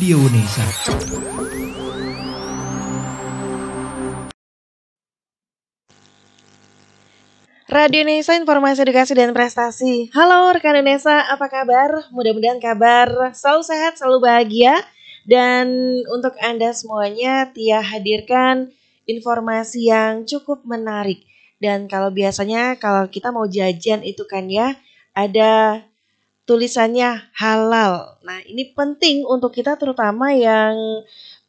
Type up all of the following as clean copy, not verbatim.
Radio Unesa. Radio Unesa, informasi edukasi dan prestasi. Halo rekan Unesa, apa kabar? Mudah-mudahan kabar selalu sehat, selalu bahagia. Dan untuk Anda semuanya, Tia hadirkan informasi yang cukup menarik. Dan kalau biasanya kalau kita mau jajan itu kan ya, ada tulisannya halal. Nah, ini penting untuk kita terutama yang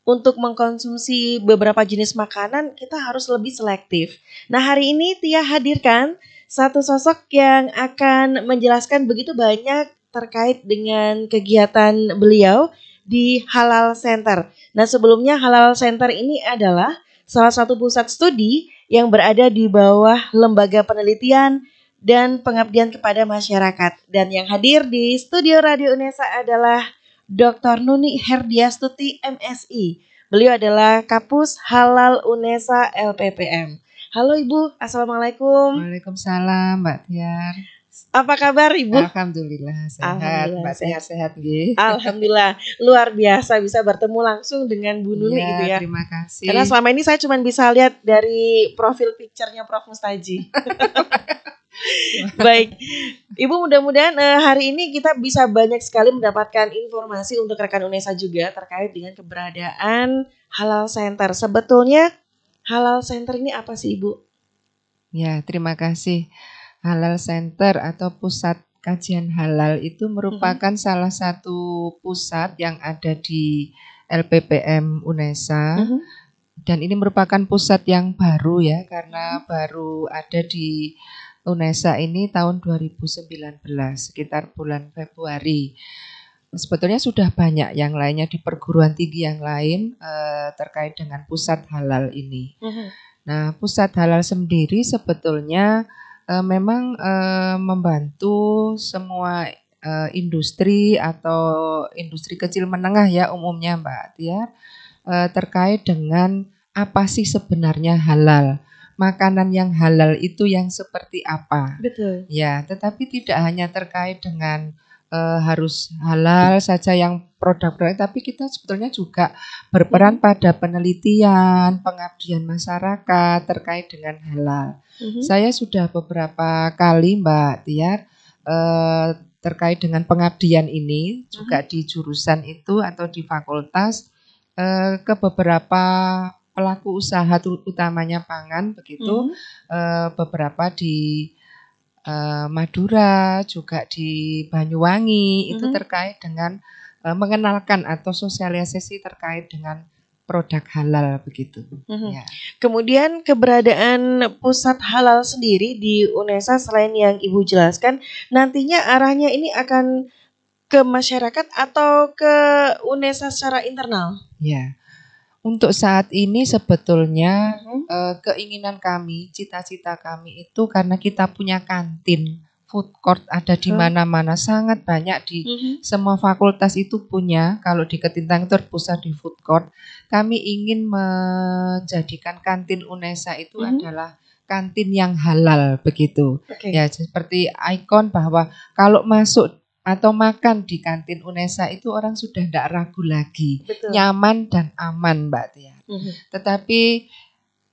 untuk mengkonsumsi beberapa jenis makanan kita harus lebih selektif. Nah, hari ini Tia hadirkan satu sosok yang akan menjelaskan begitu banyak terkait dengan kegiatan beliau di Halal Center. Nah, sebelumnya Halal Center ini adalah salah satu pusat studi yang berada di bawah lembaga penelitian dan pengabdian kepada masyarakat. Dan yang hadir di studio Radio Unesa adalah Dr. Nuni Herdiastuti MSI. Beliau adalah Kapus Halal Unesa LPPM. Halo Ibu, Assalamualaikum. Waalaikumsalam Mbak Tiar. Apa kabar Ibu? Alhamdulillah sehat. Mbak Tiar sehat nggih. Alhamdulillah, luar biasa bisa bertemu langsung dengan Bu Nuni gitu ya. Terima kasih. Karena selama ini saya cuma bisa lihat dari profil picture-nya Prof Mustaji. Baik, Ibu mudah-mudahan hari ini kita bisa banyak sekali mendapatkan informasi untuk rekan Unesa juga terkait dengan keberadaan Halal Center. Sebetulnya Halal Center ini apa sih Ibu? Ya, terima kasih. Halal Center atau Pusat Kajian Halal itu merupakan salah satu pusat yang ada di LPPM Unesa. Dan ini merupakan pusat yang baru ya, karena baru ada di Unesa ini tahun 2019, sekitar bulan Februari. Sebetulnya sudah banyak yang lainnya di perguruan tinggi yang lain terkait dengan pusat halal ini. Nah, pusat halal sendiri sebetulnya memang membantu semua industri atau industri kecil menengah ya umumnya Mbak Tiar, terkait dengan apa sih sebenarnya halal. Makanan yang halal itu yang seperti apa? Betul. Ya, tetapi tidak hanya terkait dengan harus halal saja yang produk-produk, tapi kita sebetulnya juga berperan pada penelitian, pengabdian masyarakat terkait dengan halal. Saya sudah beberapa kali Mbak Tiar terkait dengan pengabdian ini juga di jurusan itu atau di fakultas ke beberapa pelaku usaha utamanya pangan begitu, beberapa di Madura juga di Banyuwangi itu terkait dengan mengenalkan atau sosialisasi terkait dengan produk halal begitu. Ya. Kemudian keberadaan pusat halal sendiri di Unesa selain yang Ibu jelaskan, nantinya arahnya ini akan ke masyarakat atau ke Unesa secara internal? Ya. Untuk saat ini sebetulnya keinginan kami, cita-cita kami itu karena kita punya kantin, food court ada di mana-mana, sangat banyak di semua fakultas itu punya. Kalau di Ketintang terpusat di food court, kami ingin menjadikan kantin Unesa itu adalah kantin yang halal begitu. Ya, seperti ikon bahwa kalau masuk atau makan di kantin Unesa itu orang sudah tidak ragu lagi. Betul. Nyaman dan aman Mbak Tia. Tetapi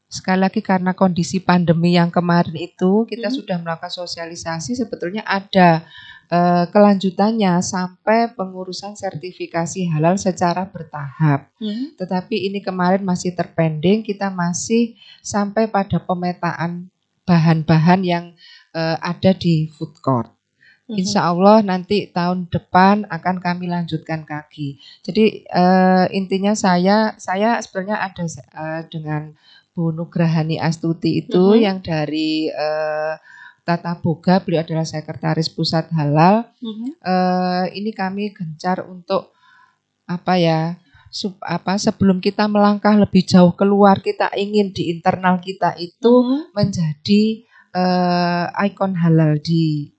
sekali lagi karena kondisi pandemi yang kemarin itu kita sudah melakukan sosialisasi, sebetulnya ada kelanjutannya sampai pengurusan sertifikasi halal secara bertahap. Tetapi ini kemarin masih terpending, kita masih sampai pada pemetaan bahan-bahan yang ada di food court. Insya Allah nanti tahun depan akan kami lanjutkan lagi. Jadi intinya saya sebenarnya ada dengan Bu Nugrahani Astuti itu yang dari Tata Boga, beliau adalah sekretaris pusat halal. Ini kami gencar untuk sebelum kita melangkah lebih jauh keluar, kita ingin di internal kita itu menjadi ikon halal di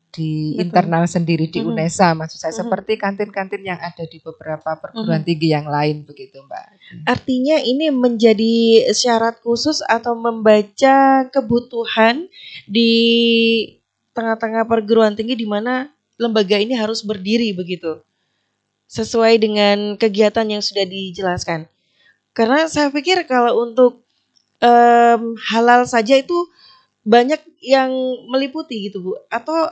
internal sendiri di Unesa, maksud saya seperti kantin-kantin yang ada di beberapa perguruan tinggi yang lain begitu Mbak. Artinya ini menjadi syarat khusus atau membaca kebutuhan di tengah-tengah perguruan tinggi di mana lembaga ini harus berdiri begitu. sesuai dengan kegiatan yang sudah dijelaskan. Karena saya pikir kalau untuk halal saja itu banyak yang meliputi gitu Bu, atau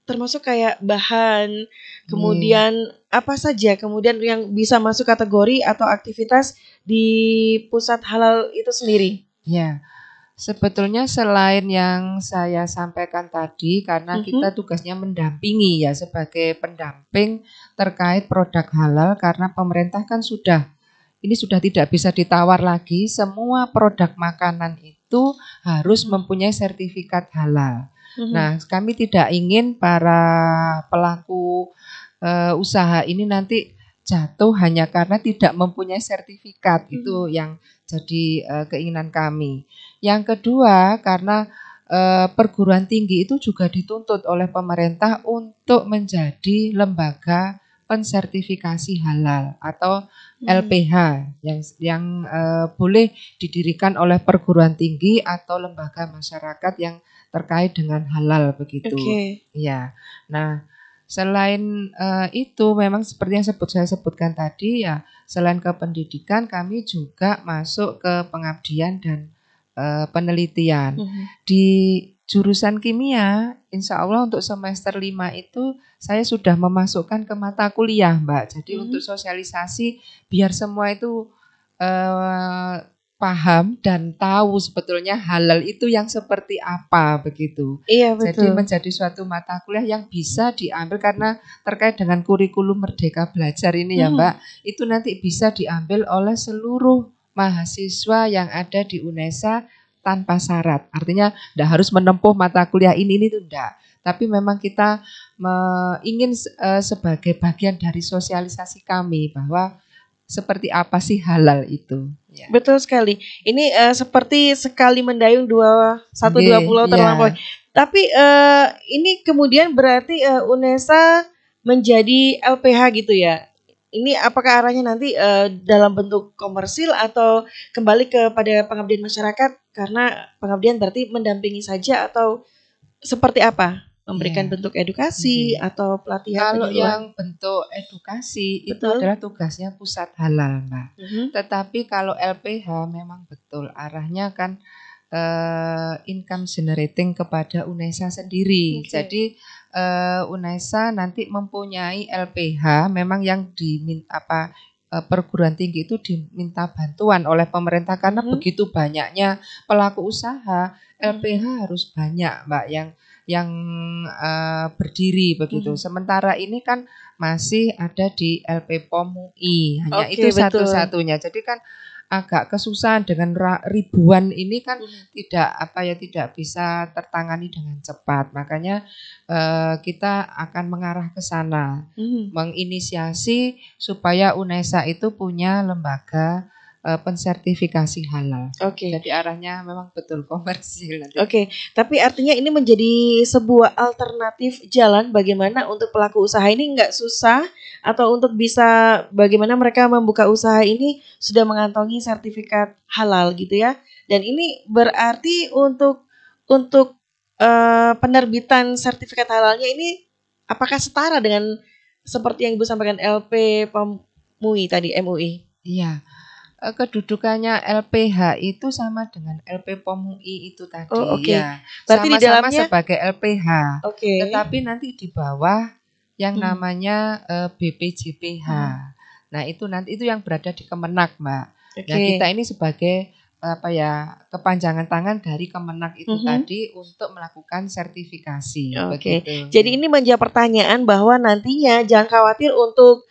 termasuk kayak bahan, kemudian apa saja kemudian yang bisa masuk kategori atau aktivitas di pusat halal itu sendiri. Ya, sebetulnya selain yang saya sampaikan tadi, karena kita tugasnya mendampingi ya sebagai pendamping terkait produk halal, karena pemerintah kan ini sudah tidak bisa ditawar lagi, semua produk makanan itu harus mempunyai sertifikat halal. Nah, kami tidak ingin para pelaku usaha ini nanti jatuh hanya karena tidak mempunyai sertifikat. Itu yang jadi keinginan kami. Yang kedua, karena perguruan tinggi itu juga dituntut oleh pemerintah untuk menjadi lembaga pensertifikasi halal atau LPH yang boleh didirikan oleh perguruan tinggi atau lembaga masyarakat yang terkait dengan halal begitu. Ya. Nah, selain itu memang seperti yang saya sebutkan tadi ya, selain ke pendidikan kami juga masuk ke pengabdian dan penelitian. Di jurusan kimia, insya Allah untuk semester 5 itu saya sudah memasukkan ke mata kuliah Mbak. Jadi untuk sosialisasi biar semua itu paham dan tahu sebetulnya halal itu yang seperti apa begitu. Iya, betul. Jadi menjadi suatu mata kuliah yang bisa diambil karena terkait dengan kurikulum Merdeka Belajar ini ya Mbak, itu nanti bisa diambil oleh seluruh mahasiswa yang ada di UNESA tanpa syarat. Artinya tidak harus menempuh mata kuliah ini itu enggak. Tapi memang kita ingin sebagai bagian dari sosialisasi kami bahwa seperti apa sih halal itu. Ya. Betul sekali. Ini seperti sekali mendayung dua pulau terlampaui. Tapi ini kemudian berarti UNESA menjadi LPH gitu ya. Ini apakah arahnya nanti dalam bentuk komersil atau kembali kepada pengabdian masyarakat, karena pengabdian berarti mendampingi saja atau seperti apa? Memberikan bentuk edukasi atau pelatihan. Kalau yang bentuk edukasi itu adalah tugasnya pusat halal Mbak. Tetapi kalau LPH memang betul arahnya kan income generating kepada UNESA sendiri. Jadi UNESA nanti mempunyai LPH memang yang perguruan tinggi itu diminta bantuan oleh pemerintah karena begitu banyaknya pelaku usaha, LPH harus banyak Mbak yang berdiri begitu. Sementara ini kan masih ada di LP POM UI, hanya itu satu-satunya. Jadi kan agak kesusahan dengan ribuan ini kan tidak bisa tertangani dengan cepat. Makanya kita akan mengarah ke sana, menginisiasi supaya UNESA itu punya lembaga pensertifikasi halal. Jadi arahnya memang betul komersil nanti. Tapi artinya ini menjadi sebuah alternatif jalan bagaimana untuk pelaku usaha ini nggak susah, atau untuk bisa bagaimana mereka membuka usaha ini sudah mengantongi sertifikat halal gitu ya. Dan ini berarti untuk penerbitan sertifikat halalnya ini apakah setara dengan seperti yang Ibu sampaikan LP MUI tadi, MUI? Iya. Kedudukannya LPH itu sama dengan LP POM UI itu tadi. Ya. Berarti sama-sama di dalamnya sebagai LPH. Tetapi nanti di bawah yang namanya BPJPH. Nah, itu yang berada di Kemenak, Mbak. Nah, kita ini sebagai kepanjangan tangan dari Kemenak itu tadi untuk melakukan sertifikasi. Begitu. Jadi ini menjawab pertanyaan bahwa nantinya jangan khawatir untuk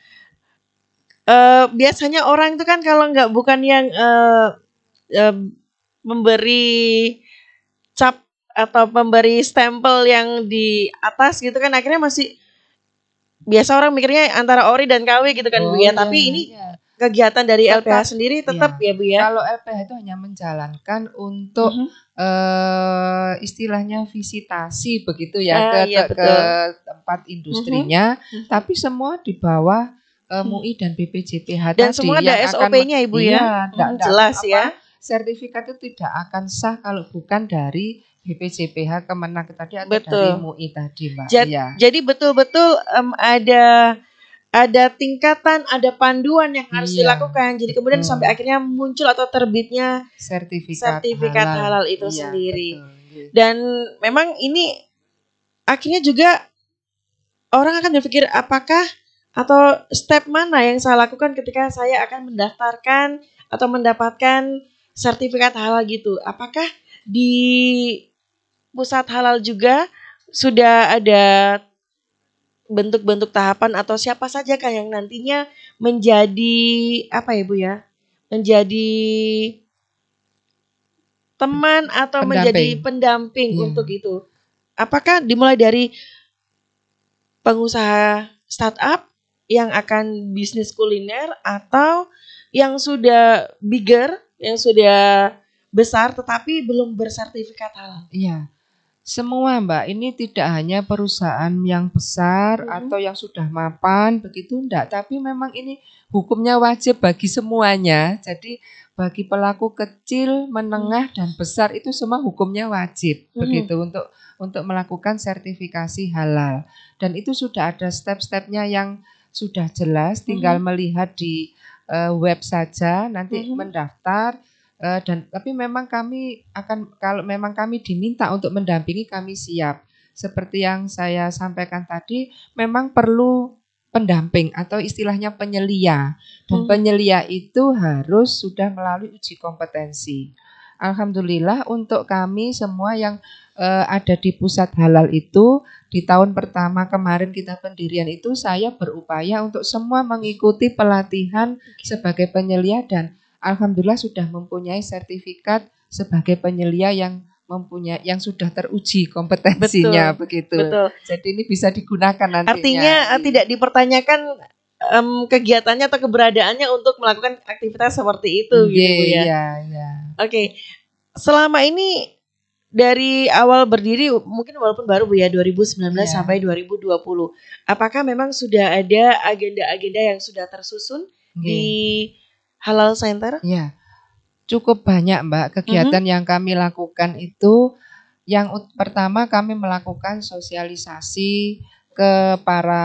biasanya orang itu kan kalau bukan yang memberi cap atau memberi stempel yang di atas gitu kan, akhirnya masih biasa orang mikirnya antara ori dan KW gitu kan Bu ya. Tapi ini kegiatan dari LPH sendiri tetap ya Bu ya. Kalau LPH itu hanya menjalankan untuk istilahnya visitasi begitu ya ke tempat industrinya, tapi semua di bawah MUI dan BPJPH dan semua ada SOP-nya Ibu ya. Jelas ya. Sertifikat itu tidak akan sah kalau bukan dari BPJPH Kemenak tadi atau dari MUI tadi Mbak. Jadi betul-betul ada ada tingkatan, ada panduan yang harus Iya, dilakukan. Jadi kemudian betul. sampai akhirnya muncul atau terbitnya sertifikat halal itu Iya, sendiri. betul. Nggih. Dan memang ini akhirnya juga orang akan berpikir apakah atau step mana yang saya lakukan ketika saya akan mendaftarkan atau mendapatkan sertifikat halal gitu. Apakah di pusat halal juga sudah ada bentuk-bentuk tahapan atau siapa saja kan yang nantinya menjadi apa ya Bu ya? Menjadi teman atau menjadi pendamping Iya. untuk itu. Apakah dimulai dari pengusaha startup yang akan bisnis kuliner atau yang sudah bigger, yang sudah besar tetapi belum bersertifikat halal? Iya. Semua Mbak, ini tidak hanya perusahaan yang besar atau yang sudah mapan begitu enggak, tapi memang ini hukumnya wajib bagi semuanya. Jadi bagi pelaku kecil, menengah dan besar itu semua hukumnya wajib begitu untuk melakukan sertifikasi halal. Dan itu sudah ada step-stepnya yang sudah jelas, tinggal melihat di web saja, nanti mendaftar. Dan tapi memang kami akan, kalau memang kami diminta untuk mendampingi, kami siap. Seperti yang saya sampaikan tadi, memang perlu pendamping atau istilahnya penyelia. Dan penyelia itu harus sudah melalui uji kompetensi. Alhamdulillah untuk kami semua yang ada di pusat halal itu, di tahun pertama kemarin kita pendirian itu, saya berupaya untuk semua mengikuti pelatihan sebagai penyelia dan alhamdulillah sudah mempunyai sertifikat sebagai penyelia yang sudah teruji kompetensinya. Begitu. Jadi ini bisa digunakan nantinya. Artinya tidak dipertanyakan kegiatannya atau keberadaannya untuk melakukan aktivitas seperti itu gitu Bu ya. Iya. Oke. Selama ini dari awal berdiri mungkin walaupun baru Bu ya 2019 sampai 2020. Apakah memang sudah ada agenda-agenda yang sudah tersusun di Halal Center? Iya, cukup banyak Mbak kegiatan yang kami lakukan itu. Yang pertama kami melakukan sosialisasi ke para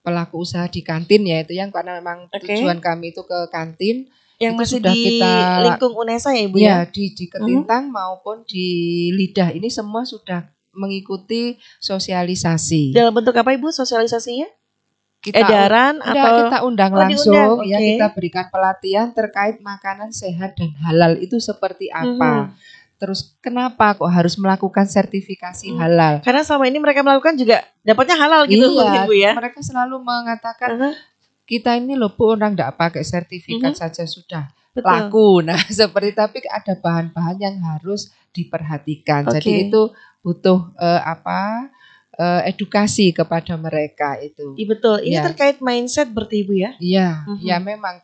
pelaku usaha di kantin ya, itu yang karena memang tujuan kami itu ke kantin. Yang itu masih sudah di kita lingkung UNESA ya Ibu ya? Ya, di Ketintang maupun di Lidah ini semua sudah mengikuti sosialisasi. Dalam bentuk apa Ibu sosialisasinya? Edaran atau kita undang langsung ya, kita berikan pelatihan terkait makanan sehat dan halal itu seperti apa. Terus kenapa kok harus melakukan sertifikasi halal? Karena selama ini mereka melakukan juga dapatnya halal gitu Bu ya. Mereka selalu mengatakan kita ini loh Bu, orang enggak pakai sertifikat saja sudah laku. Nah, seperti tapi ada bahan-bahan yang harus diperhatikan. Jadi itu butuh edukasi kepada mereka itu. Iya betul. Ini terkait mindset berarti Ibu ya? Iya, ya memang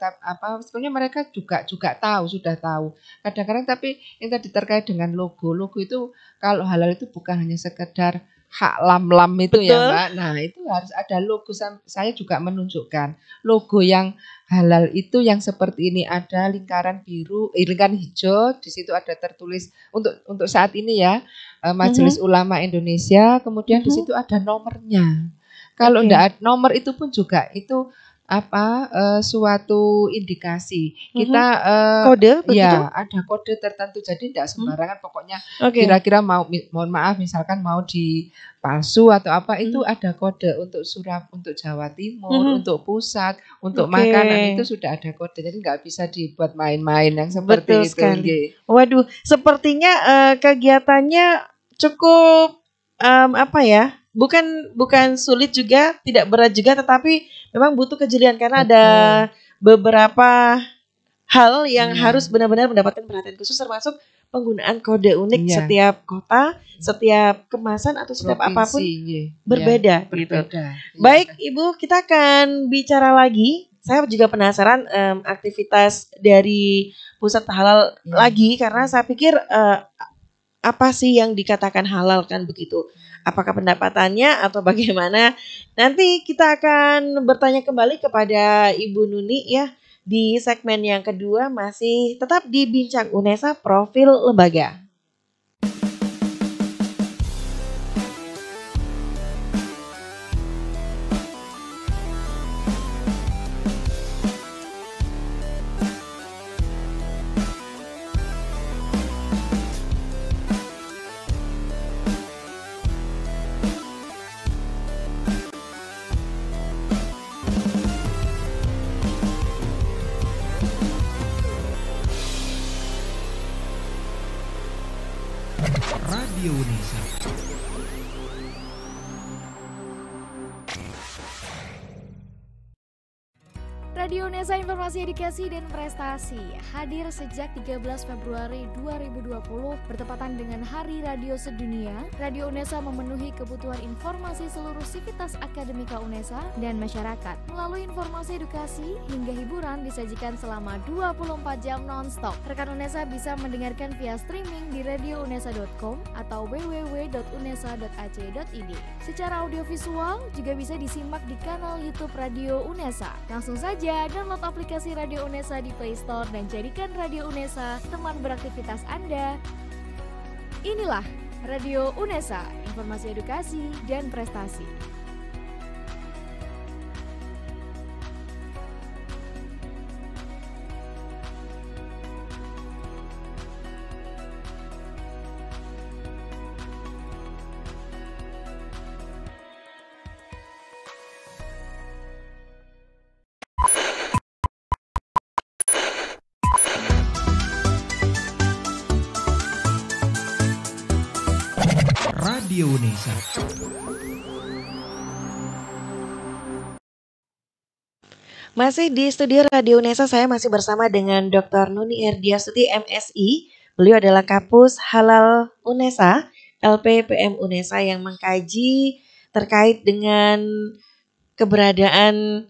sebenarnya mereka juga tahu, sudah tahu. Kadang-kadang tapi yang tadi terkait dengan logo itu kalau halal itu bukan hanya sekedar hak lam itu ya Mbak. Nah, itu harus ada logo. Saya juga menunjukkan logo yang halal itu yang seperti ini, ada lingkaran biru, lingkaran hijau, di situ ada tertulis untuk saat ini ya, Majelis Ulama Indonesia, kemudian di situ ada nomornya. Kalau enggak nomor itu pun juga itu suatu indikasi. Kita kode begitu? Ya, ada kode tertentu. Jadi tidak sembarangan pokoknya kira-kira mohon maaf misalkan mau dipalsu atau apa, itu ada kode untuk untuk Jawa Timur, untuk pusat, untuk makanan itu sudah ada kode. Jadi nggak bisa dibuat main-main yang seperti itu. Waduh, sepertinya kegiatannya cukup bukan sulit juga, tidak berat juga, tetapi memang butuh kejelian karena ada beberapa hal yang harus benar-benar mendapatkan perhatian khusus, termasuk penggunaan kode unik setiap kota, setiap kemasan atau setiap apapun berbeda gitu. Baik Ibu, kita akan bicara lagi. Saya juga penasaran aktivitas dari pusat halal lagi, karena saya pikir apa sih yang dikatakan halal kan begitu. Apakah pendapatannya atau bagaimana? Nanti kita akan bertanya kembali kepada Ibu Nuni ya di segmen yang kedua, masih tetap di Bincang UNESA Profil Lembaga. Unesa. Radio Unesa, informasi edukasi dan prestasi hadir sejak 13 Februari 2020 bertepatan dengan Hari Radio Sedunia. Radio Unesa memenuhi kebutuhan informasi seluruh sivitas akademika Unesa dan masyarakat. Melalui informasi edukasi hingga hiburan disajikan selama 24 jam non-stop. Rekan Unesa bisa mendengarkan via streaming di radiounesa.com atau www.unesa.ac.id. Secara audiovisual juga bisa disimak di kanal YouTube Radio Unesa. Langsung saja download aplikasi Radio Unesa di Play Store dan jadikan Radio Unesa teman beraktivitas Anda. Inilah Radio Unesa, informasi edukasi dan prestasi. Radio Unesa. Masih di studio Radio Unesa, saya masih bersama dengan Dr. Nuni Erdiastuti MSI. Beliau adalah Kapus Halal Unesa, LPPM Unesa yang mengkaji terkait dengan keberadaan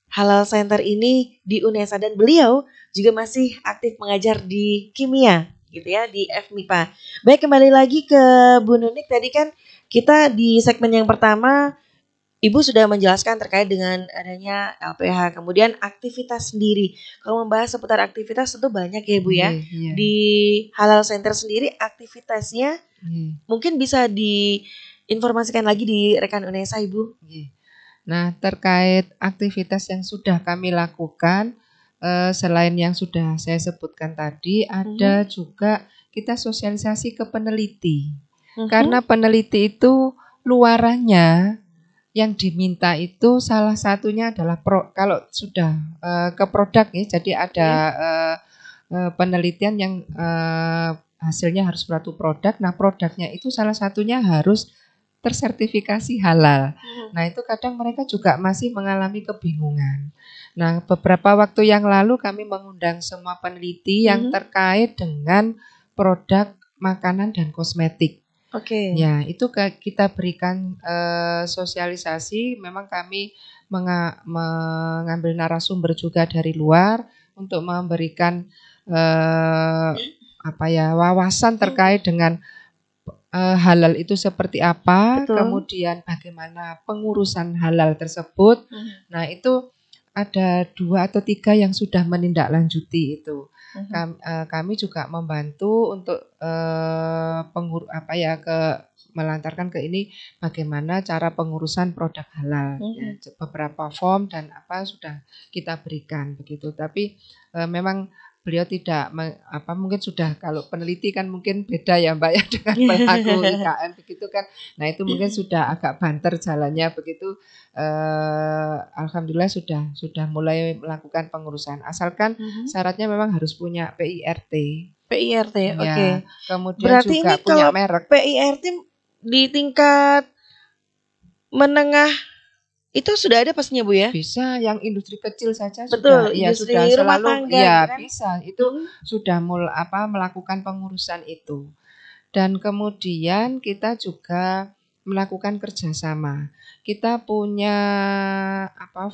Halal Center ini di Unesa, dan beliau juga masih aktif mengajar di kimia gitu ya, di FMIPA. Baik, kembali lagi ke Bu Nunik. Tadi kan kita di segmen yang pertama Ibu sudah menjelaskan terkait dengan adanya LPH, kemudian aktivitas sendiri. Kalau membahas seputar aktivitas tentu banyak ya Bu ya. Di Halal Center sendiri aktivitasnya mungkin bisa diinformasikan lagi di rekan Unesa, Ibu. Nah, terkait aktivitas yang sudah kami lakukan, selain yang sudah saya sebutkan tadi, ada juga kita sosialisasi ke peneliti. Karena peneliti itu luarannya yang diminta itu salah satunya adalah kalau sudah ke produk ya, jadi ada penelitian yang hasilnya harus suatu produk. Nah, produknya itu salah satunya harus tersertifikasi halal. Nah, itu kadang mereka juga masih mengalami kebingungan. Nah, beberapa waktu yang lalu kami mengundang semua peneliti yang terkait dengan produk makanan dan kosmetik. Ya, itu kita berikan sosialisasi. Memang kami mengambil narasumber juga dari luar untuk memberikan wawasan terkait dengan halal itu seperti apa, kemudian bagaimana pengurusan halal tersebut. Nah, itu ada 2 atau 3 yang sudah menindaklanjuti itu. Kami juga membantu untuk melantarkan ke ini bagaimana cara pengurusan produk halal. Ya, beberapa form dan sudah kita berikan begitu. Tapi memang beliau tidak mungkin sudah, kalau peneliti kan mungkin beda ya Mbak ya dengan pelaku IKM begitu kan. Nah, itu mungkin sudah agak banter jalannya begitu. Alhamdulillah sudah mulai melakukan pengurusan. Asalkan syaratnya memang harus punya PIRT. PIRT, Ya, oke. Kemudian Berarti juga ini punya kalau merek. PIRT di tingkat menengah itu sudah ada pastinya Bu ya? Bisa, yang industri kecil saja Betul, sudah, ya industri sudah rumah selalu tangga, ya gitu kan? bisa. Itu sudah melakukan pengurusan itu. Dan kemudian kita juga melakukan kerjasama. Kita punya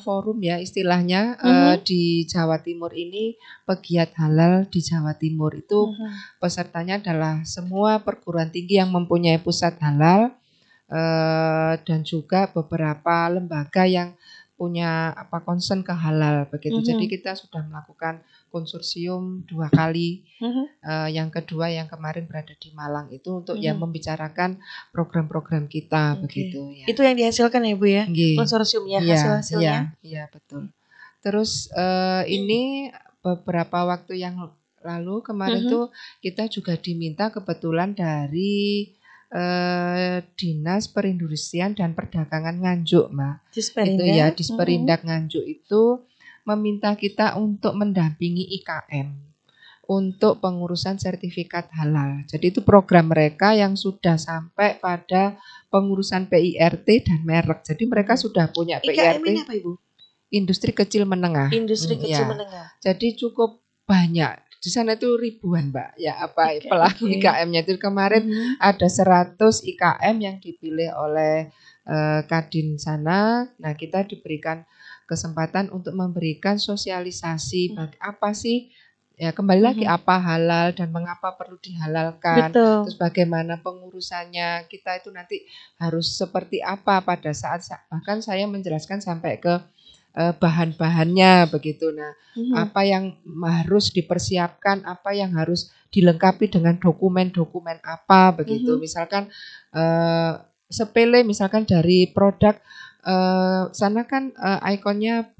forum ya istilahnya di Jawa Timur ini, pegiat halal di Jawa Timur itu pesertanya adalah semua perguruan tinggi yang mempunyai pusat halal, dan juga beberapa lembaga yang punya concern ke halal begitu. Jadi kita sudah melakukan konsorsium 2 kali. Yang kedua yang kemarin berada di Malang itu untuk yang membicarakan program-program kita begitu ya. Itu yang dihasilkan ya Bu ya? Konsorsiumnya, hasil-hasilnya. Iya, betul. Terus ini beberapa waktu yang lalu kemarin tuh kita juga diminta kebetulan dari Dinas Perindustrian dan Perdagangan Nganjuk, Mbak. Itu ya, Disperindak Nganjuk itu meminta kita untuk mendampingi IKM untuk pengurusan sertifikat halal. Jadi itu program mereka yang sudah sampai pada pengurusan PIRT dan merek. Jadi mereka sudah punya IKM PIRT. ini apa Ibu? Industri kecil menengah. Industri kecil Ya. menengah. Jadi cukup banyak. Di sana itu ribuan, Mbak. Ya, pelaku Oke. IKM-nya itu kemarin ada 100 IKM yang dipilih oleh Kadin sana. Nah, kita diberikan kesempatan untuk memberikan sosialisasi apa sih, ya kembali lagi apa halal dan mengapa perlu dihalalkan. Betul. Terus bagaimana pengurusannya, kita itu nanti harus seperti apa pada saat, bahkan saya menjelaskan sampai ke bahan-bahannya begitu. Nah, apa yang harus dipersiapkan, apa yang harus dilengkapi dengan dokumen-dokumen apa begitu. Misalkan sepele, misalkan dari produk sana kan ikonnya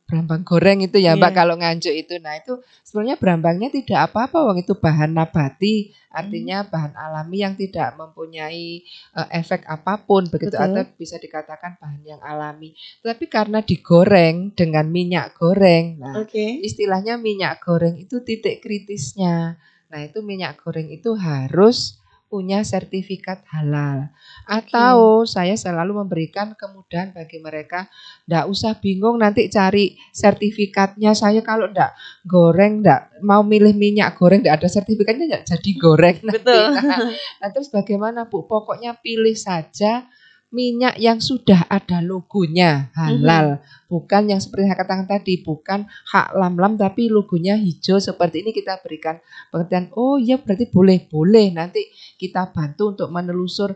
berambang goreng itu ya Mbak, kalau Nganjuk itu. Nah, itu sebenarnya berambangnya tidak apa-apa, wong itu bahan nabati, artinya bahan alami yang tidak mempunyai efek apapun begitu. Atau bisa dikatakan bahan yang alami. Tapi karena digoreng dengan minyak goreng, nah istilahnya minyak goreng itu titik kritisnya. Nah, itu minyak goreng itu harus punya sertifikat halal. Atau saya selalu memberikan kemudahan bagi mereka, ndak usah bingung nanti cari sertifikatnya. Saya kalau ndak goreng, ndak mau milih minyak goreng, ndak ada sertifikatnya, ndak jadi goreng nanti. Betul. Nah, terus bagaimana Bu? Pokoknya pilih saja minyak yang sudah ada logonya halal, bukan yang seperti saya katakan tadi, bukan hak lam-lam tapi logonya hijau seperti ini. Kita berikan pengertian, oh iya berarti boleh, nanti kita bantu untuk menelusur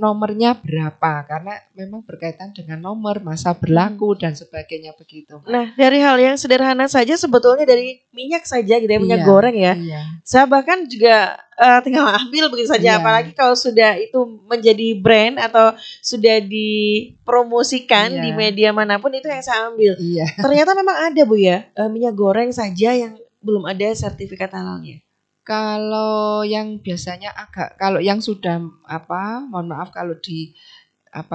nomornya berapa, karena memang berkaitan dengan nomor, masa berlaku dan sebagainya begitu. Nah, dari hal yang sederhana saja sebetulnya dari minyak saja gitu ya, minyak goreng ya. Saya bahkan juga tinggal ambil begitu saja, apalagi kalau sudah itu menjadi brand atau sudah dipromosikan di media manapun, itu yang saya ambil. Ternyata memang ada Bu ya, minyak goreng saja yang belum ada sertifikat halalnya. Kalau yang biasanya kalau yang sudah mohon maaf kalau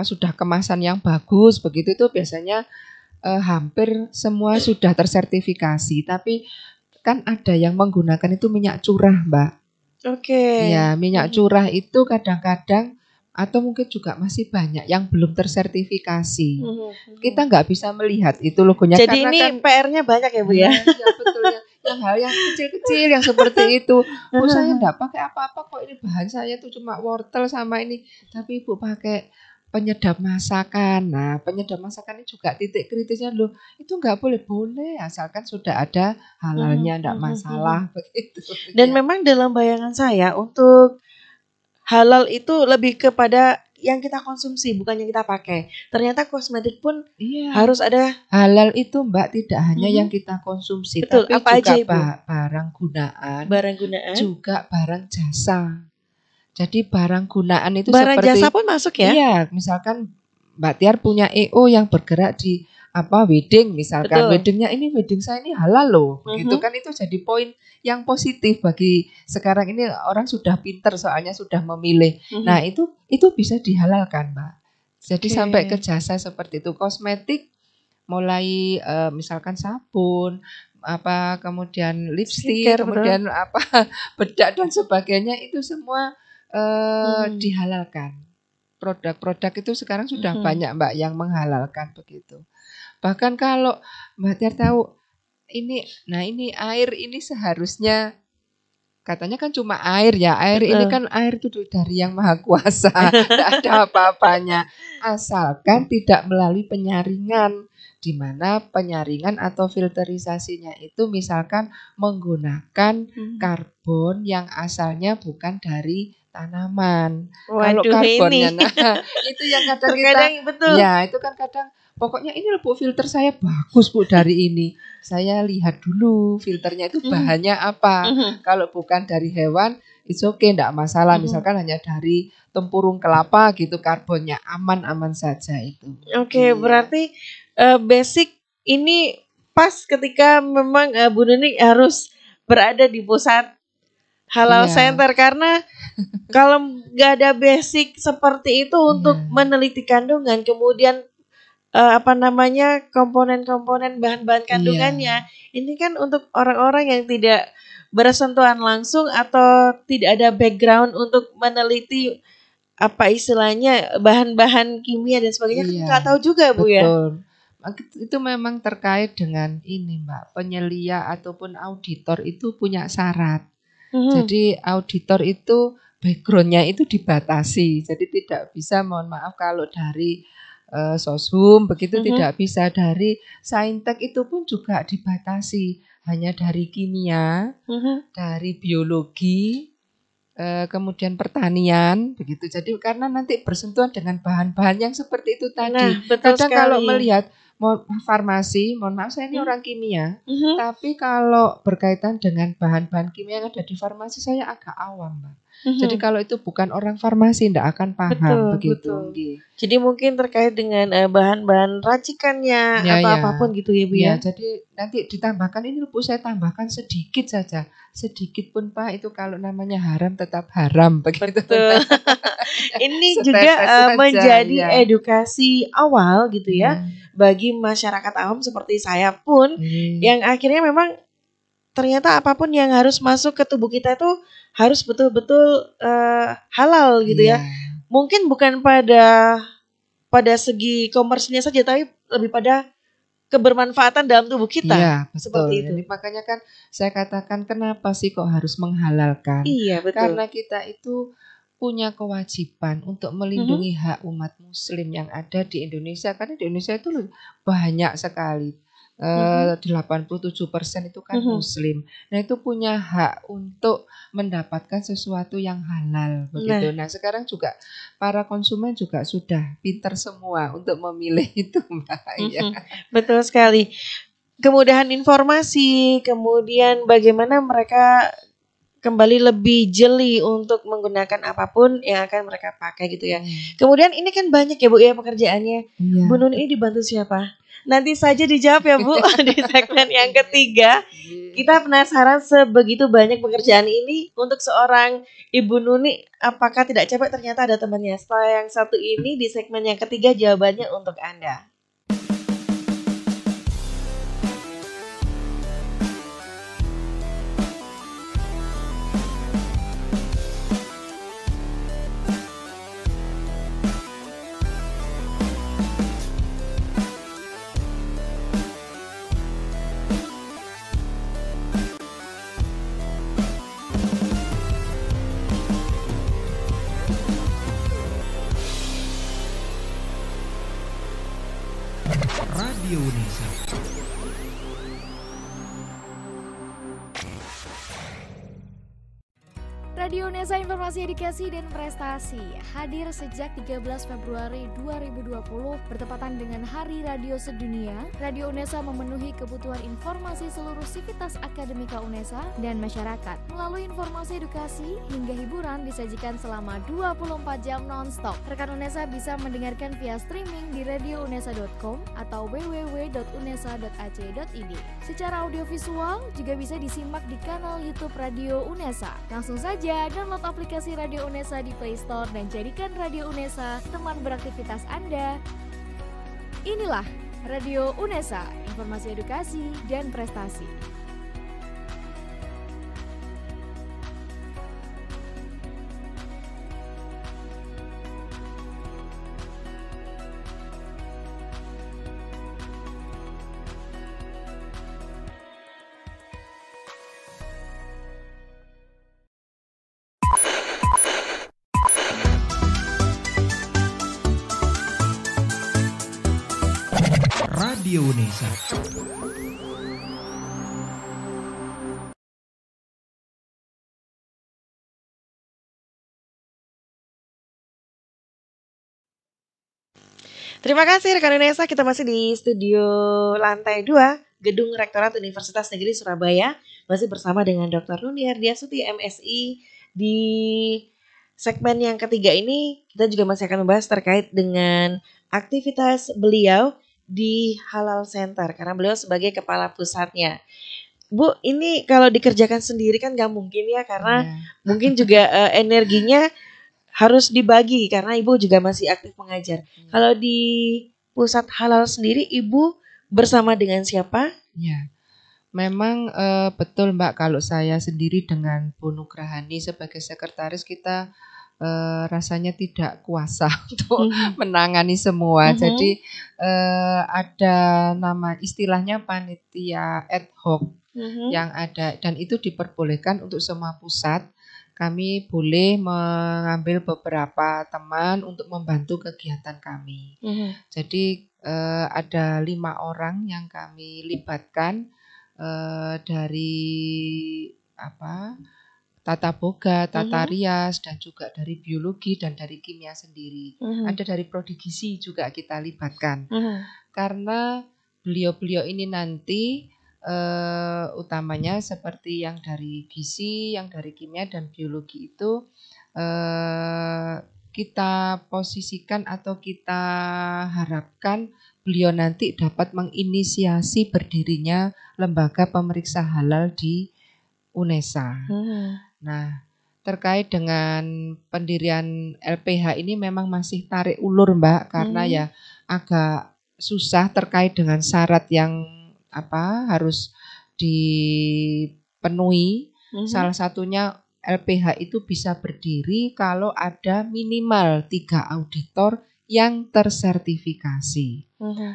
sudah kemasan yang bagus begitu, itu biasanya hampir semua sudah tersertifikasi. Tapi kan ada yang menggunakan itu minyak curah, Mbak. Ya, minyak curah itu kadang-kadang atau mungkin juga masih banyak yang belum tersertifikasi. Kita nggak bisa melihat itu logonya. Jadi karena ini kan PR-nya banyak ya Bu ya? Iya betul ya. Yang hal yang kecil-kecil yang seperti itu. Bu, saya nggak pakai apa-apa kok, ini bahan saya tuh cuma wortel sama ini. Tapi Ibu pakai penyedap masakan. Nah, penyedap masakan ini juga titik kritisnya loh. Itu nggak boleh asalkan sudah ada halalnya, nggak masalah begitu. Dan memang dalam bayangan saya untuk halal itu lebih kepada yang kita konsumsi, bukan yang kita pakai. Ternyata kosmetik pun harus ada. Halal itu Mbak tidak hanya yang kita konsumsi, Betul, tapi apa juga aja, Ibu? barang gunaan, juga barang jasa. Jadi barang gunaan itu barang seperti jasa pun masuk ya? Iya, misalkan Mbak Tiar punya EO yang bergerak di wedding misalkan. Weddingnya ini, wedding saya ini halal loh. Gitu kan, itu jadi poin yang positif bagi sekarang ini, orang sudah pinter soalnya sudah memilih. Nah, itu bisa dihalalkan, Mbak. Jadi sampai ke jasa seperti itu, kosmetik mulai misalkan sabun, kemudian lipstik, kemudian bedak dan sebagainya, itu semua dihalalkan. Produk-produk itu sekarang sudah banyak Mbak yang menghalalkan begitu. Bahkan kalau Mbak Tiar tahu ini air ini seharusnya katanya kan cuma air ya. Air ini kan air itu dari Yang Maha Kuasa, tidak ada apa-apanya. Asalkan tidak melalui penyaringan, di mana penyaringan atau filterisasinya itu misalkan menggunakan karbon yang asalnya bukan dari tanaman. Kalau karbonnya itu yang kadang kita ya itu kan kadang pokoknya ini Bu, filter saya bagus Bu dari ini. Saya lihat dulu filternya itu bahannya apa. Kalau bukan dari hewan, it's okay, enggak masalah. Misalkan hanya dari tempurung kelapa gitu, karbonnya aman-aman saja itu. Berarti basic ini pas ketika memang Bu Nuning harus berada di pusat Halal Center, karena kalau nggak ada basic seperti itu untuk meneliti kandungan, kemudian komponen-komponen bahan-bahan kandungannya, ini kan untuk orang-orang yang tidak bersentuhan langsung atau tidak ada background untuk meneliti apa istilahnya bahan-bahan kimia dan sebagainya, kan Iya, nggak tahu juga Bu ya. betul. Itu memang terkait dengan ini Mbak, penyelia ataupun auditor itu punya syarat. Jadi auditor itu backgroundnya itu dibatasi, jadi tidak bisa, mohon maaf kalau dari Soshum begitu tidak bisa, dari Saintek itu pun juga dibatasi, hanya dari kimia, dari biologi, kemudian pertanian begitu. Jadi karena nanti bersentuhan dengan bahan-bahan yang seperti itu tadi. Nah, betul Kadang kalau sekali. melihat farmasi, mohon maaf saya ini orang kimia, tapi kalau berkaitan dengan bahan-bahan kimia yang ada di farmasi saya agak awam, Mbak. Jadi kalau itu bukan orang farmasi tidak akan paham Betul, begitu. betul. Nggih. Jadi mungkin terkait dengan bahan-bahan racikannya Ya, atau ya. apapun gitu ya Bu ya. Ya, jadi nanti ditambahkan ini Bu, saya tambahkan sedikit saja. Sedikit pun Pak, itu kalau namanya haram tetap haram begitu. Betul. Ini Setetes juga saja, menjadi ya. edukasi awal gitu ya Ya. bagi masyarakat awam seperti saya pun yang akhirnya memang ternyata apapun yang harus masuk ke tubuh kita itu harus betul-betul halal gitu ya. Mungkin bukan pada segi komersialnya saja, tapi lebih pada kebermanfaatan dalam tubuh kita. Iya, betul. Seperti itu. Jadi makanya kan saya katakan kenapa sih kok harus menghalalkan? Iya, betul. Karena kita itu punya kewajiban untuk melindungi hak umat muslim yang ada di Indonesia. Karena di Indonesia itu banyak sekali. 87% itu kan muslim. Nah, itu punya hak untuk mendapatkan sesuatu yang halal begitu. Nah, sekarang juga para konsumen juga sudah pintar semua untuk memilih itu, Mbak. Ya. Betul sekali. Kemudahan informasi, kemudian bagaimana mereka kembali lebih jeli untuk menggunakan apapun yang akan mereka pakai gitu ya. Kemudian ini kan banyak ya Bu ya pekerjaannya. Iya. Bu Nun ini dibantu siapa? Nanti saja dijawab ya Bu di segmen yang ketiga. Kita penasaran sebegitu banyak pekerjaan ini untuk seorang Ibu Nuni, apakah tidak capek? Ternyata ada temannya. Setelah yang satu ini di segmen yang ketiga jawabannya untuk Anda. Radio Unesa. Radio Unesa, informasi edukasi dan prestasi hadir sejak 13 Februari 2020 bertepatan dengan Hari Radio Sedunia. Radio Unesa memenuhi kebutuhan informasi seluruh sivitas akademika Unesa dan masyarakat. Melalui informasi edukasi hingga hiburan disajikan selama 24 jam non-stop. Rekan Unesa bisa mendengarkan via streaming di radiounesa.com atau www.unesa.ac.id. Secara audiovisual juga bisa disimak di kanal YouTube Radio Unesa. Langsung saja download aplikasi Radio Unesa di Play Store dan jadikan Radio Unesa teman beraktivitas Anda. Inilah Radio Unesa, informasi edukasi dan prestasi. Radio Unesa. Terima kasih rekan Unesa, kita masih di studio lantai 2 Gedung Rektorat Universitas Negeri Surabaya. Masih bersama dengan Dr. Nuni Ardiasuti MSI. Di segmen yang ketiga ini kita juga masih akan membahas terkait dengan aktivitas beliau di Halal Center karena beliau sebagai kepala pusatnya. Bu, ini kalau dikerjakan sendiri kan gak mungkin ya karena mungkin juga energinya harus dibagi karena Ibu juga masih aktif mengajar. Kalau di pusat halal sendiri Ibu bersama dengan siapa? Ya, Memang betul Mbak, kalau saya sendiri dengan Bu Nugrahani sebagai sekretaris kita rasanya tidak kuasa untuk menangani semua. Jadi ada nama istilahnya panitia ad hoc yang ada, dan itu diperbolehkan untuk semua pusat. Kami boleh mengambil beberapa teman untuk membantu kegiatan kami. Jadi ada 5 orang yang kami libatkan dari tata boga, tata rias, dan juga dari biologi dan dari kimia sendiri. Ada dari prodi gizi juga kita libatkan. Karena beliau-beliau ini nanti utamanya seperti yang dari gizi, yang dari kimia dan biologi itu kita posisikan atau kita harapkan beliau nanti dapat menginisiasi berdirinya lembaga pemeriksa halal di UNESA. Nah, terkait dengan pendirian LPH ini memang masih tarik ulur Mbak, karena ya agak susah terkait dengan syarat yang harus dipenuhi. Salah satunya LPH itu bisa berdiri kalau ada minimal 3 auditor yang tersertifikasi.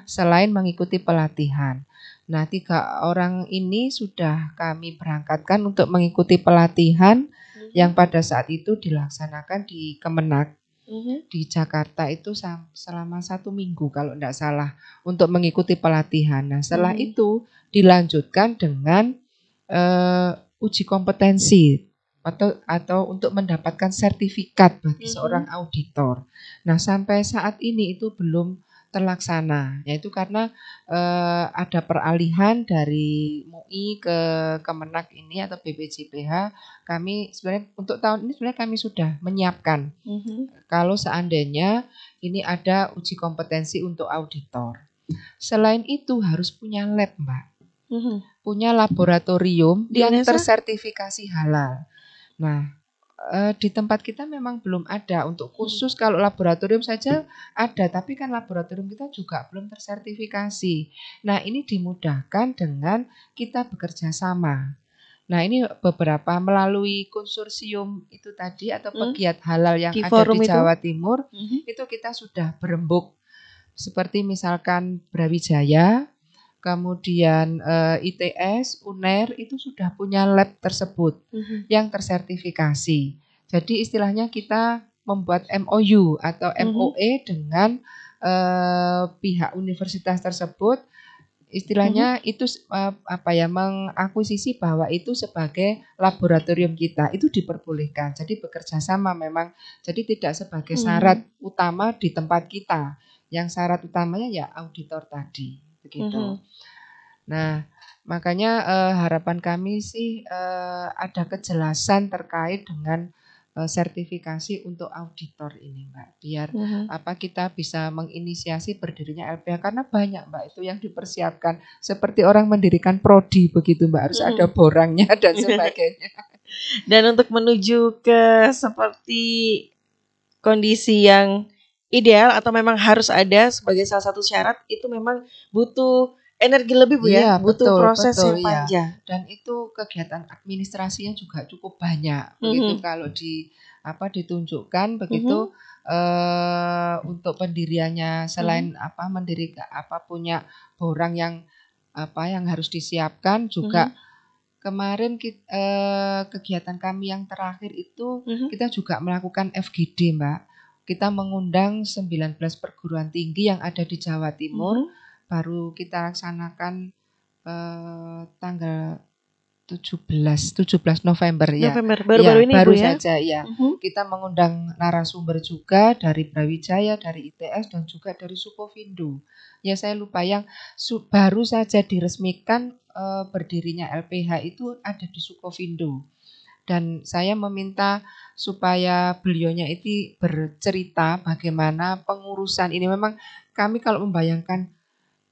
Selain mengikuti pelatihan. Nah, 3 orang ini sudah kami berangkatkan untuk mengikuti pelatihan yang pada saat itu dilaksanakan di Kemenak di Jakarta itu selama 1 minggu kalau tidak salah untuk mengikuti pelatihan. Nah, setelah itu dilanjutkan dengan uji kompetensi atau untuk mendapatkan sertifikat bagi seorang auditor. Nah, sampai saat ini itu belum terlaksana, yaitu karena ada peralihan dari MUI ke Kemenak ini atau BPJPH. Kami sebenarnya untuk tahun ini sebenarnya kami sudah menyiapkan kalau seandainya ini ada uji kompetensi untuk auditor. Selain itu harus punya lab Mbak, punya laboratorium yang tersertifikasi halal. Nah, di tempat kita memang belum ada untuk khusus kalau laboratorium saja ada, tapi kan laboratorium kita juga belum tersertifikasi. Nah, ini dimudahkan dengan kita bekerja sama. Nah, ini beberapa melalui konsorsium itu tadi atau pegiat halal yang ada di Jawa Timur, itu kita sudah berembuk. Seperti misalkan Brawijaya, kemudian ITS, UNER itu sudah punya lab tersebut yang tersertifikasi. Jadi istilahnya kita membuat MOU atau MOE dengan pihak universitas tersebut. Istilahnya itu mengakuisisi bahwa itu sebagai laboratorium kita, itu diperbolehkan. Jadi bekerja sama memang, jadi tidak sebagai syarat utama di tempat kita. Yang syarat utamanya ya auditor tadi. Begitu. Nah, makanya harapan kami sih ada kejelasan terkait dengan sertifikasi untuk auditor ini Mbak, biar kita bisa menginisiasi berdirinya LPH, karena banyak Mbak itu yang dipersiapkan seperti orang mendirikan prodi begitu Mbak, harus ada borangnya dan sebagainya. Dan untuk menuju ke seperti kondisi yang ideal atau memang harus ada sebagai salah satu syarat, itu memang butuh energi lebih Bu ya, butuh proses yang panjang. Dan itu kegiatan administrasinya juga cukup banyak. Begitu kalau ditunjukkan begitu untuk pendiriannya, selain punya borang yang harus disiapkan juga. Kemarin kegiatan kami yang terakhir itu kita juga melakukan FGD Mbak. Kita mengundang 19 perguruan tinggi yang ada di Jawa Timur. Baru kita laksanakan tanggal 17 November ya. Baru-baru ini baru Bu ya. Saja ya. Kita mengundang narasumber juga dari Brawijaya, dari ITS dan juga dari Sukovindo. Ya saya lupa yang baru saja diresmikan berdirinya LPH itu ada di Sukovindo. Dan saya meminta supaya beliaunya itu bercerita bagaimana pengurusan ini. Memang kami kalau membayangkan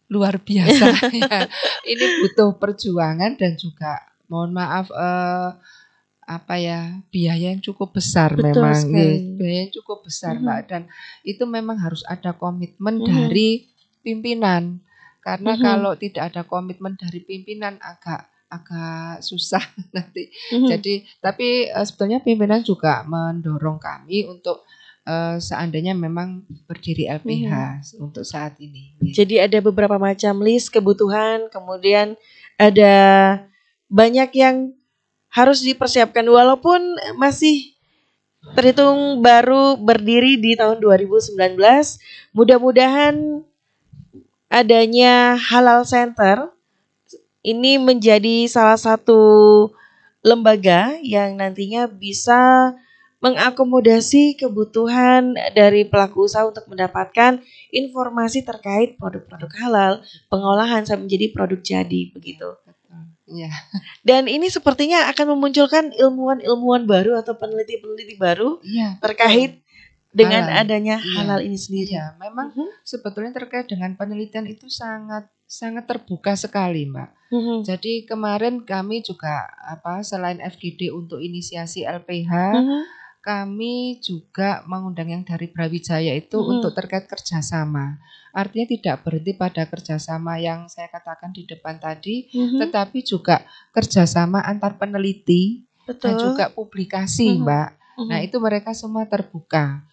luar biasa ya. Ini butuh perjuangan dan juga mohon maaf biaya yang cukup besar. Betul memang biaya yang cukup besar Mbak, dan itu memang harus ada komitmen dari pimpinan. Karena kalau tidak ada komitmen dari pimpinan agak agak susah nanti. Mhm. Jadi tapi sebetulnya pimpinan juga mendorong kami untuk seandainya memang berdiri LPH untuk saat ini. Jadi ada beberapa macam list kebutuhan, kemudian ada banyak yang harus dipersiapkan walaupun masih terhitung baru berdiri di tahun 2019. Mudah-mudahan adanya Halal Center ini menjadi salah satu lembaga yang nantinya bisa mengakomodasi kebutuhan dari pelaku usaha untuk mendapatkan informasi terkait produk-produk halal, pengolahan sampai menjadi produk jadi begitu. Iya. Dan ini sepertinya akan memunculkan ilmuwan-ilmuwan baru atau peneliti-peneliti baru terkait dengan halal. adanya halal ini sendiri. Iya, memang sebetulnya terkait dengan penelitian itu sangat terbuka sekali, Mbak. Jadi kemarin kami juga selain FGD untuk inisiasi LPH, kami juga mengundang yang dari Brawijaya itu untuk terkait kerjasama. Artinya tidak berhenti pada kerjasama yang saya katakan di depan tadi, tetapi juga kerjasama antar peneliti dan juga publikasi, Mbak. Nah itu mereka semua terbuka.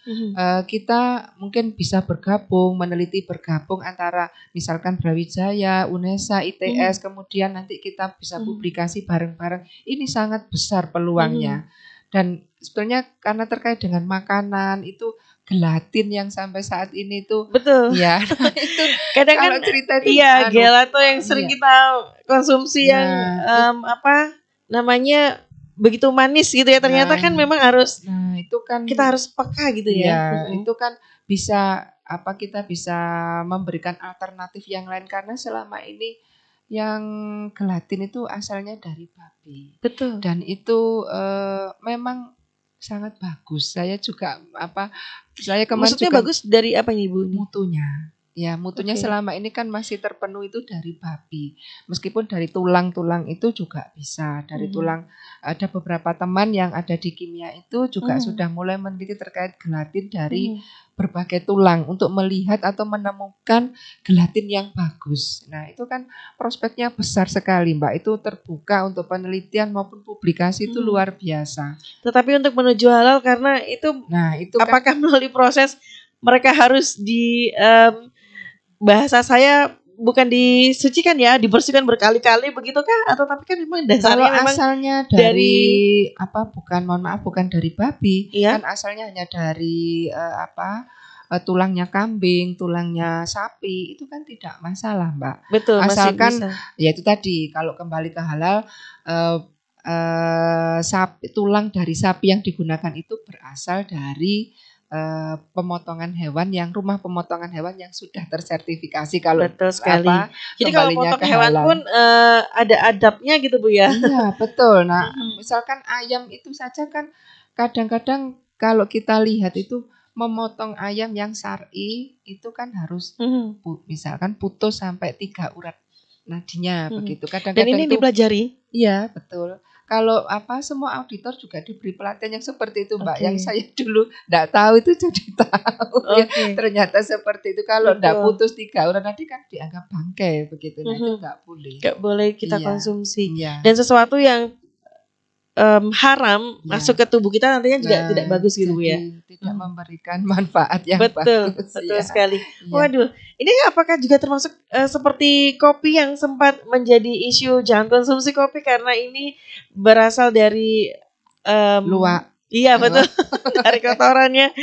Kita mungkin bisa bergabung, meneliti bergabung antara misalkan Brawijaya, UNESA, ITS, kemudian nanti kita bisa publikasi bareng-bareng. Ini sangat besar peluangnya. Dan sebenarnya karena terkait dengan makanan itu gelatin yang sampai saat ini itu ya itu kadang kalau kan cerita itu gelato yang sering kita konsumsi yang namanya begitu manis gitu ya, ternyata kan memang harus itu kan kita harus peka gitu ya. Itu kan bisa kita bisa memberikan alternatif yang lain karena selama ini yang gelatin itu asalnya dari babi. Betul. Dan itu memang sangat bagus. Saya juga saya kemarin maksudnya juga bagus dari apa nih Ibu? Mutunya. Ya, mutunya selama ini kan masih terpenuhi itu dari babi. Meskipun dari tulang-tulang itu juga bisa. Dari tulang ada beberapa teman yang ada di kimia itu juga sudah mulai meneliti terkait gelatin dari berbagai tulang untuk melihat atau menemukan gelatin yang bagus. Nah, itu kan prospeknya besar sekali, Mbak. Itu terbuka untuk penelitian maupun publikasi itu luar biasa. Tetapi untuk menuju halal karena itu apakah melalui proses mereka harus di bahasa saya bukan disucikan ya, dibersihkan berkali-kali begitukah? Atau tapi kan memang dasarnya kalau memang asalnya dari bukan dari babi, kan asalnya hanya dari tulangnya kambing, tulangnya sapi, itu kan tidak masalah, Mbak. Betul, asalkan masih bisa. Ya itu tadi kalau kembali ke halal tulang dari sapi yang digunakan itu berasal dari pemotongan hewan rumah pemotongan hewan yang sudah tersertifikasi. Kalau betul sekali. Jadi kalau potong hewan pun ada adabnya gitu Bu ya. Iya betul. Nah misalkan ayam itu saja kan kadang-kadang kalau kita lihat itu memotong ayam yang syar'i itu kan harus misalkan putus sampai 3 urat nadinya begitu. Kadang-kadang dan ini dipelajari? Iya betul. Kalau semua auditor juga diberi pelatihan yang seperti itu, Mbak. Yang saya dulu enggak tahu itu jadi tahu ya. Ternyata seperti itu. Kalau enggak putus 3 urat nanti kan dianggap bangkai begitu. Nah, itu enggak boleh. Enggak boleh kita konsumsi. Dan sesuatu yang haram masuk ke tubuh kita nantinya juga tidak bagus gitu Bu ya. Tidak memberikan manfaat yang bagus. Betul sekali. Waduh, ini apakah juga termasuk seperti kopi yang sempat menjadi isu jangan konsumsi kopi karena ini berasal dari luwak. Iya betul, dari kotorannya.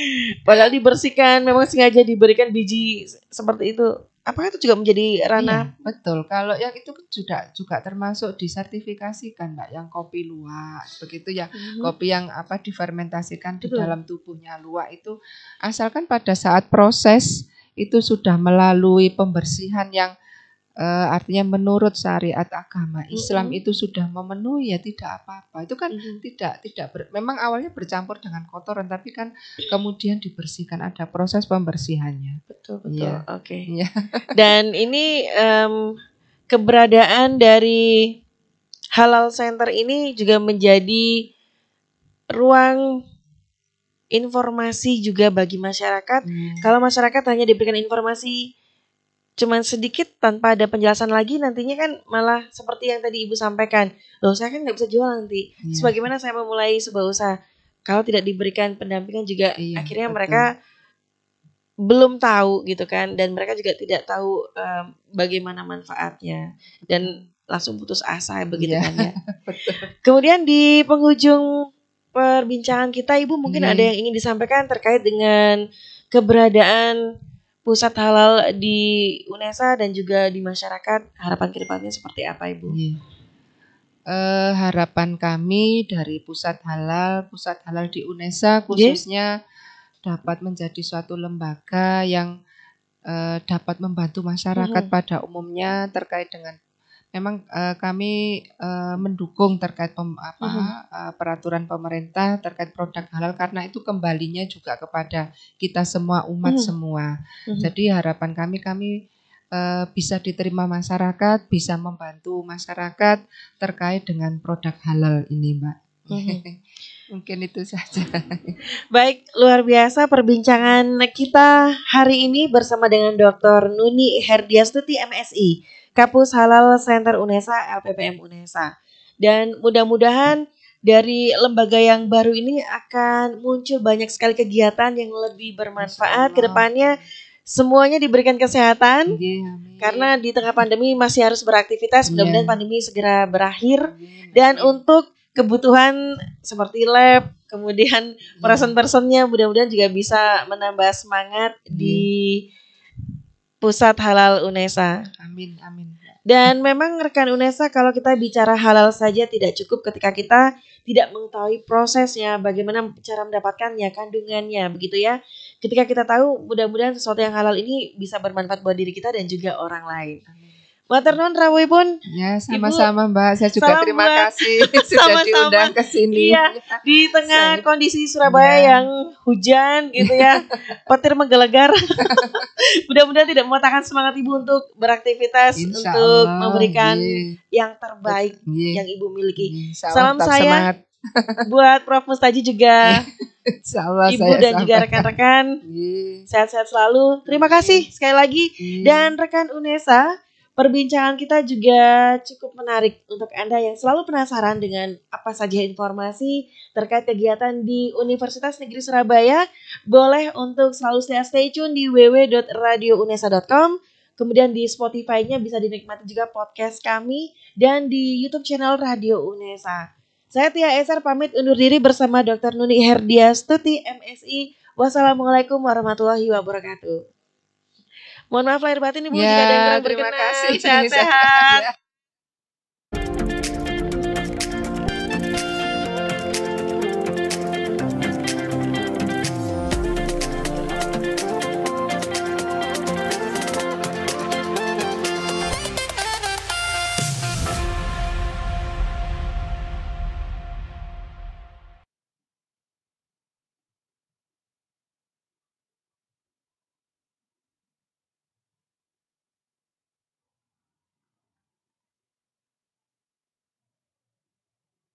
Padahal dibersihkan, memang sengaja diberikan biji seperti itu. Apakah itu juga menjadi ranah? Iya, betul. Kalau yang itu juga termasuk disertifikasikan, Mbak, yang kopi luwak, begitu ya. Kopi yang difermentasikan di dalam tubuhnya luwak itu, asalkan pada saat proses itu sudah melalui pembersihan yang artinya menurut syariat agama Islam itu sudah memenuhi ya tidak apa-apa. Itu kan memang awalnya bercampur dengan kotoran tapi kan kemudian dibersihkan, ada proses pembersihannya. Betul. Oke. Ya. Dan ini keberadaan dari Halal Center ini juga menjadi ruang informasi juga bagi masyarakat. Kalau masyarakat hanya diberikan informasi cuman sedikit tanpa ada penjelasan lagi, nantinya kan malah seperti yang tadi Ibu sampaikan. Loh, saya kan nggak bisa jual nanti. Iya. Sebagaimana saya memulai sebuah usaha, kalau tidak diberikan pendampingan juga Iya, akhirnya betul. mereka belum tahu gitu kan, dan mereka juga tidak tahu bagaimana manfaatnya dan langsung putus asa begitu Iya. kan ya. Kemudian di penghujung perbincangan kita, Ibu mungkin Iya. ada yang ingin disampaikan terkait dengan keberadaan pusat halal di UNESA dan juga di masyarakat, harapan kedepannya seperti apa, Ibu? Iya. Harapan kami dari pusat halal di UNESA khususnya dapat menjadi suatu lembaga yang dapat membantu masyarakat pada umumnya terkait dengan memang kami mendukung terkait peraturan pemerintah terkait produk halal karena itu kembalinya juga kepada kita semua umat semua. Jadi harapan kami bisa diterima masyarakat, bisa membantu masyarakat terkait dengan produk halal ini, Mbak. Mungkin itu saja. Baik, luar biasa perbincangan kita hari ini bersama dengan Dr. Nuni Herdiastuti MSI, Kapus Halal Center UNESA, LPPM UNESA. Dan mudah-mudahan dari lembaga yang baru ini akan muncul banyak sekali kegiatan yang lebih bermanfaat ke depannya. Semuanya diberikan kesehatan, karena di tengah pandemi masih harus beraktivitas. Mudah-mudahan pandemi segera berakhir. Dan untuk kebutuhan seperti lab, kemudian person-personnya mudah-mudahan juga bisa menambah semangat di Pusat Halal UNESA. Amin, amin. Dan memang rekan UNESA, kalau kita bicara halal saja tidak cukup ketika kita tidak mengetahui prosesnya, bagaimana cara mendapatkannya, kandungannya, begitu ya. Ketika kita tahu, mudah-mudahan sesuatu yang halal ini bisa bermanfaat buat diri kita dan juga orang lain. Matur nuwun rawuhipun. Ya, sama-sama Mbak. Saya juga salam terima buat- kasih sudah diundang ke sini. Iya, di tengah kondisi Surabaya yang hujan gitu ya, petir menggelegar. Mudah-mudahan tidak mematahkan semangat Ibu untuk beraktivitas, Insya untuk Allah, memberikan iya. yang terbaik Iya. yang Ibu miliki. Insya Allah Salam tetap saya semangat. buat Prof. Mustaji juga, Insya Allah Ibu saya dan juga sampaikan. rekan-rekan. Iya. Sehat-sehat selalu. Terima kasih sekali lagi. Iya. Dan rekan UNESA, perbincangan kita juga cukup menarik untuk Anda yang selalu penasaran dengan apa saja informasi terkait kegiatan di Universitas Negeri Surabaya. Boleh untuk selalu stay tune di www.radiounesa.com. Kemudian di Spotify-nya bisa dinikmati juga podcast kami dan di YouTube channel Radio UNESA. Saya Tia Eser pamit undur diri bersama Dr. Nuni Herdiastuti MSI. Wassalamualaikum warahmatullahi wabarakatuh. Mohon maaf lahir batin Ibu jika ada yang kurang terima berkenan. kasih. Sehat-sehat. Ya.